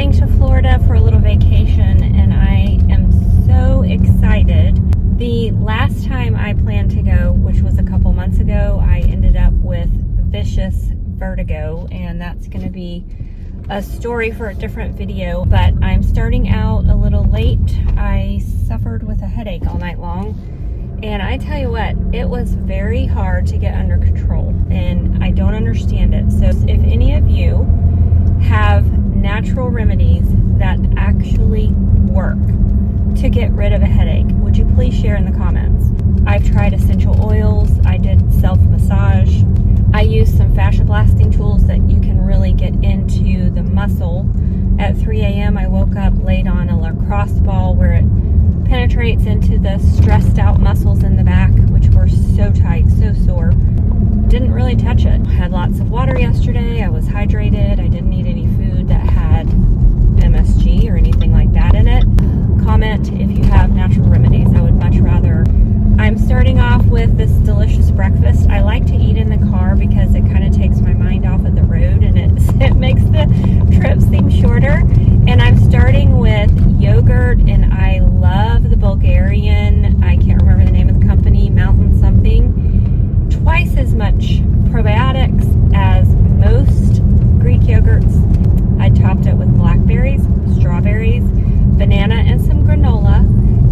heading to Florida for a little vacation, and I am so excited. The last time I planned to go, which was a couple months ago, I ended up with vicious vertigo, and that's going to be a story for a different video, but I'm starting out a little late. I suffered with a headache all night long, and I tell you what, it was very hard to get under control, and I don't understand it. So if any of you have natural remedies that actually work to get rid of a headache, would you please share in the comments? I've tried essential oils, I did self-massage, I used some fascia blasting tools that you can really get into the muscle. At 3 a.m. I woke up, laid on a lacrosse ball where it penetrates into the stressed out muscles in the back, which were so tight, so sore. Didn't really touch it. I had lots of water yesterday, I was hydrated, I didn't eat any food that had MSG or anything like that in it. Comment if you have natural remedies. I would much rather. I'm starting off with this delicious breakfast. I like to eat in the car because it kind of takes my mind off of the road, and it makes the trip seem shorter. And I'm starting with yogurt, and I love the Bulgarian, I can't remember the name of the company, Mountain something. Twice as much probiotics as most Greek yogurts. I topped it with blackberries, strawberries, banana, and some granola,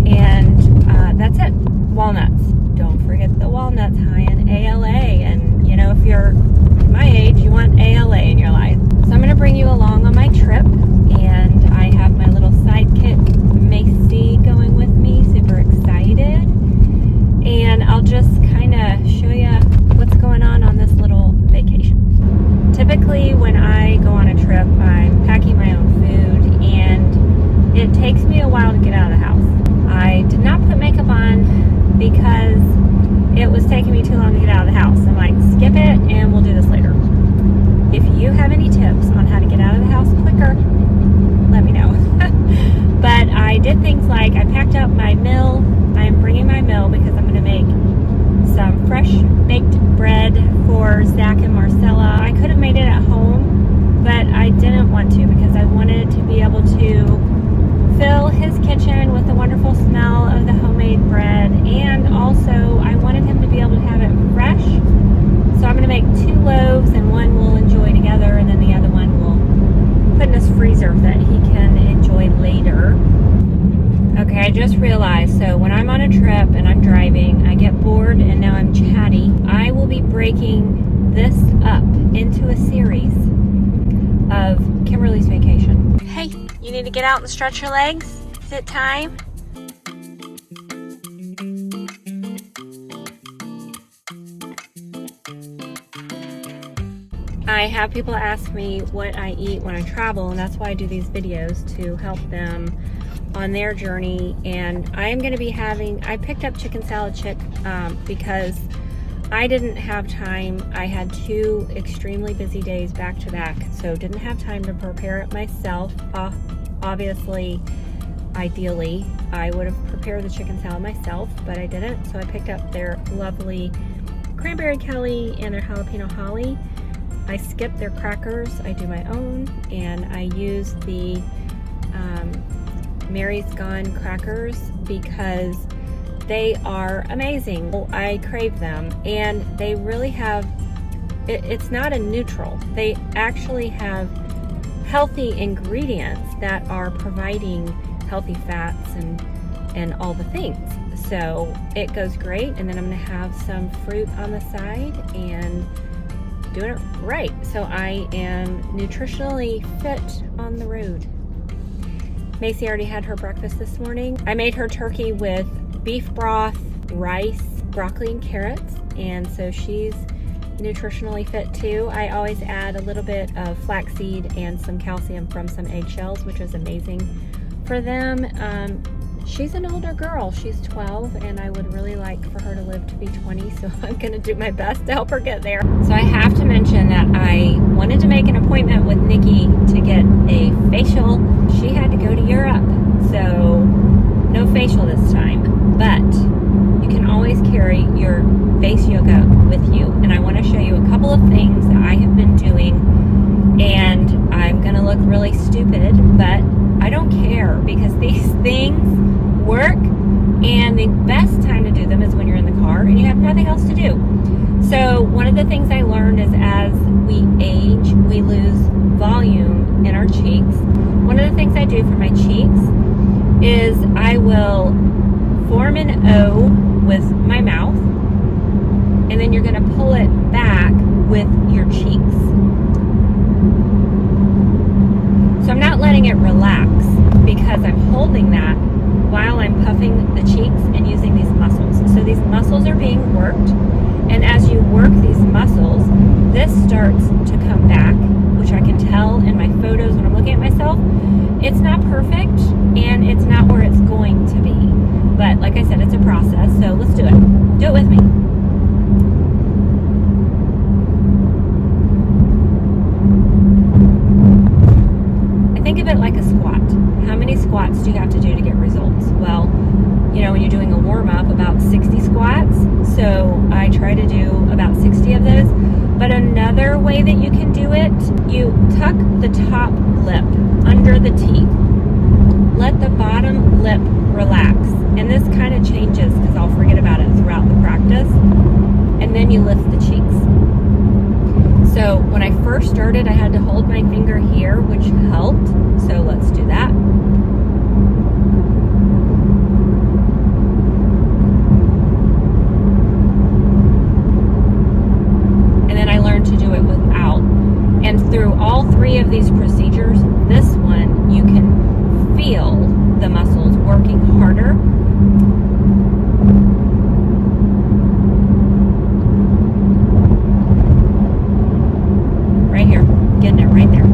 and that's it. Walnuts. Don't forget the walnuts, high in ALA, and you know, if you're my age, you want ALA in your life. So I'm going to bring you along on my trip, and I have my little sidekick Macy going with me, super excited, and I'll just kind of show you what's going on this little vacation. Typically when I go on a trip, I'm packing my own food, and it takes me a while to get out of the house. I did not put makeup on because it was taking me too long to get out of the house. I'm like, skip it and we'll do this later. If you have any tips on how to get out of the house quicker, let me know. But I did things like I packed up my meal. I'm bringing my meal because I'm going to make some fresh baked bread for Zach and Marcella. I could have made it at home, but I didn't want to because I wanted to be able to fill his kitchen with the wonderful smell of the homemade bread, and also I wanted him to be able to have it fresh. So I'm going to make 2 loaves, and one we'll enjoy together, and then the other one we'll put in his freezer that he can enjoy later. Okay, I just realized, so when I'm on a trip and I'm driving, I get bored and now I'm chatty. I will be breaking this up into a series of Kimberly's vacation. Hey, you need to get out and stretch your legs? Is it time? I have people ask me what I eat when I travel, and that's why I do these videos, to help them on their journey. And I am going to be I picked up chicken salad chick because I didn't have time. I had 2 extremely busy days back to back, so didn't have time to prepare it myself. Obviously, ideally, I would have prepared the chicken salad myself, but I didn't. So I picked up their lovely cranberry kelly and their jalapeno holly. I skipped their crackers. I do my own, and I use the Mary's Gone crackers because they are amazing. I crave them, and they really have, it's not a neutral. They actually have healthy ingredients that are providing healthy fats and all the things. So it goes great, and then I'm going to have some fruit on the side and doing it right. So I am nutritionally fit on the road. Macy already had her breakfast this morning. I made her turkey with beef broth, rice, broccoli, and carrots, and so she's nutritionally fit too. I always add a little bit of flaxseed and some calcium from some eggshells, which is amazing for them. She's an older girl. She's 12, and I would really like for her to live to be 20, so I'm going to do my best to help her get there. So I have to mention that I wanted to make an appointment with Nikki to get a facial. She had to go to Europe, so no facial this time, but you can always carry your face yoga with you, and I want to show you a couple of things that I have been doing, and I'm going to look look really stupid, but I don't care because these things work, and the best time to do them is when you're in the car and you have nothing else to do. So one of the things I learned is as we age, we lose volume in our cheeks. One of the things I do for my cheeks is I will form an O with my mouth, and then you're going to pull it back with your cheeks. So I'm not letting it relax because I'm holding that while I'm puffing the cheeks and using these muscles. So these muscles are being worked, and as you work these muscles, this starts to come back, which I can tell in my photos when I'm looking at myself. It's not perfect, and it's not where it's going to be. But like I said, it's a process, so let's do it. Do it with me. Think of it like a squat. How many squats do you have to do to get results? Well, you know, when you're doing a warm-up, about 60 squats. So I try to do about 60 of those. But another way that you can do it, you tuck the top lip under the teeth. Let the bottom lip relax. And this kind of changes because I'll forget about it throughout the practice. And then you lift the cheeks. So when I first started, I had to hold my finger here, which helped. So let's do that. And then I learned to do it without. And through all three of these procedures, this one, you can feel the muscles working harder. Right here, getting it right there.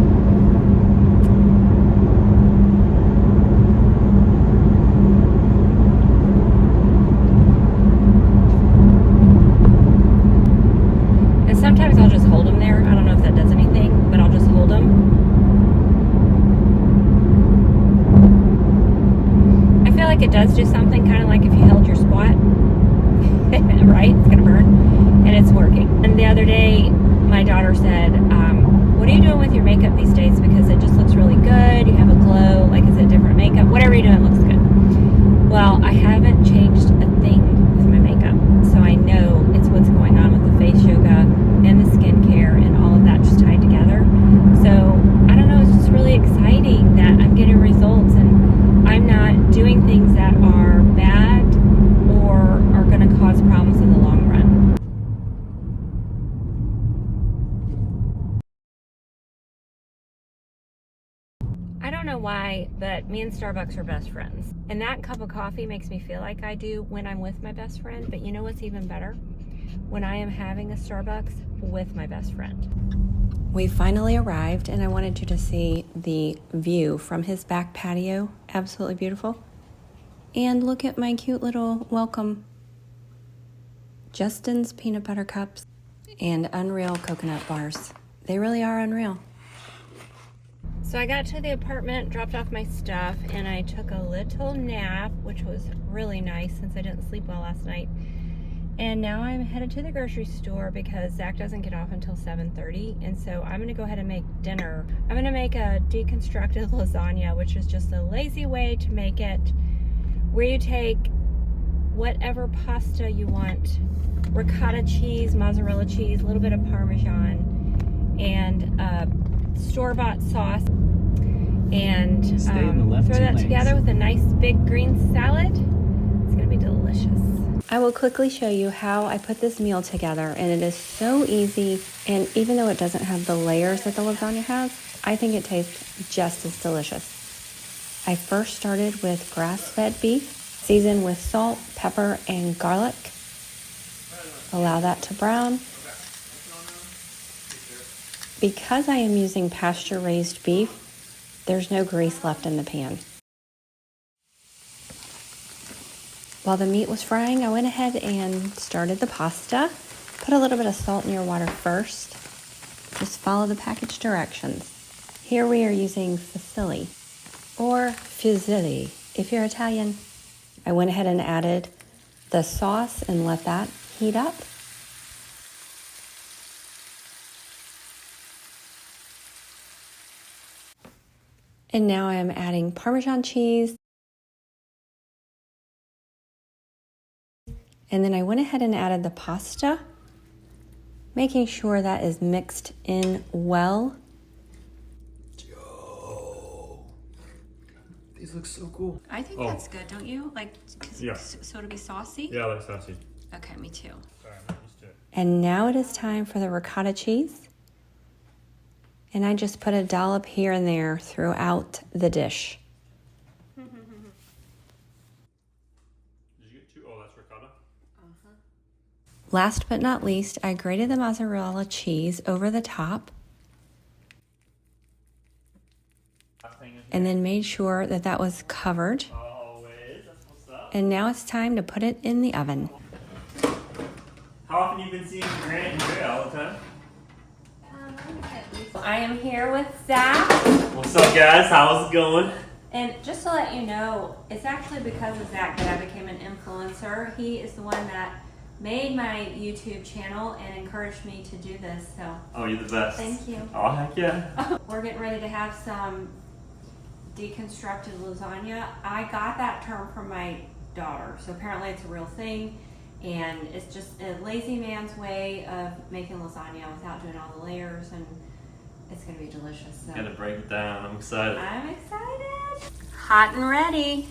And sometimes I'll just hold them there. I don't know if that does anything, but I'll just hold them. I feel like it does do something, kind of like if you held your squat, right? It's gonna burn, and it's working. And the other day, my daughter said, what are you doing with your makeup these days? Because it just looks really good. You have a glow. Like, is it different makeup? Whatever you're doing looks good. Well, I haven't changed a thing with my makeup. So I know it's what's going on with the face yoga and the skincare and all of that just tied together. So I don't know. It's just really exciting that I'm getting results and I'm not doing things that are bad or are going to cause problems in the long run. I don't know why, but me and Starbucks are best friends. And that cup of coffee makes me feel like I do when I'm with my best friend. But you know what's even better? When I am having a Starbucks with my best friend. We finally arrived, and I wanted you to see the view from his back patio. Absolutely beautiful. And look at my cute little welcome. Justin's peanut butter cups and Unreal coconut bars. They really are unreal. So I got to the apartment, dropped off my stuff, and I took a little nap, which was really nice since I didn't sleep well last night. And now I'm headed to the grocery store because Zach doesn't get off until 7:30, and so I'm going to go ahead and make dinner. I'm going to make a deconstructed lasagna, which is just a lazy way to make it, where you take whatever pasta you want, ricotta cheese, mozzarella cheese, a little bit of Parmesan, and store-bought sauce, and throw that together with a nice big green salad. It's gonna be delicious. I will quickly show you how I put this meal together, and it is so easy, and even though it doesn't have the layers that the lasagna has, I think it tastes just as delicious. I first started with grass-fed beef, seasoned with salt, pepper, and garlic. Allow that to brown. Because I am using pasture-raised beef, there's no grease left in the pan. While the meat was frying, I went ahead and started the pasta. Put a little bit of salt in your water first. Just follow the package directions. Here we are using fusilli, or fusilli if you're Italian. I went ahead and added the sauce and let that heat up. And now I'm adding Parmesan cheese. And then I went ahead and added the pasta, making sure that is mixed in well. Yo, these look so cool. I think that's good, don't you? Like, so to be saucy? Yeah, I like saucy. Okay, me too. Sorry, I'm not used to it. And now it is time for the ricotta cheese. And I just put a dollop here and there throughout the dish. Did you get two? Oh, that's ricotta? Last but not least, I grated the mozzarella cheese over the top and then made sure that that was covered. Always, that's what's up. And now it's time to put it in the oven. How often have you been seeing Grant and Dre all the time? I am here with Zach. What's up, guys? How's it going? And just to let you know, it's actually because of Zach that I became an influencer. He is the one that made my YouTube channel and encouraged me to do this. So, Oh, you're the best. thank you. Oh, heck yeah. We're getting ready to have some deconstructed lasagna. I got that term from my daughter, so apparently it's a real thing, and it's just a lazy man's way of making lasagna without doing all the layers, and it's gonna be delicious. So Gotta break it down. I'm excited. I'm excited. Hot and ready.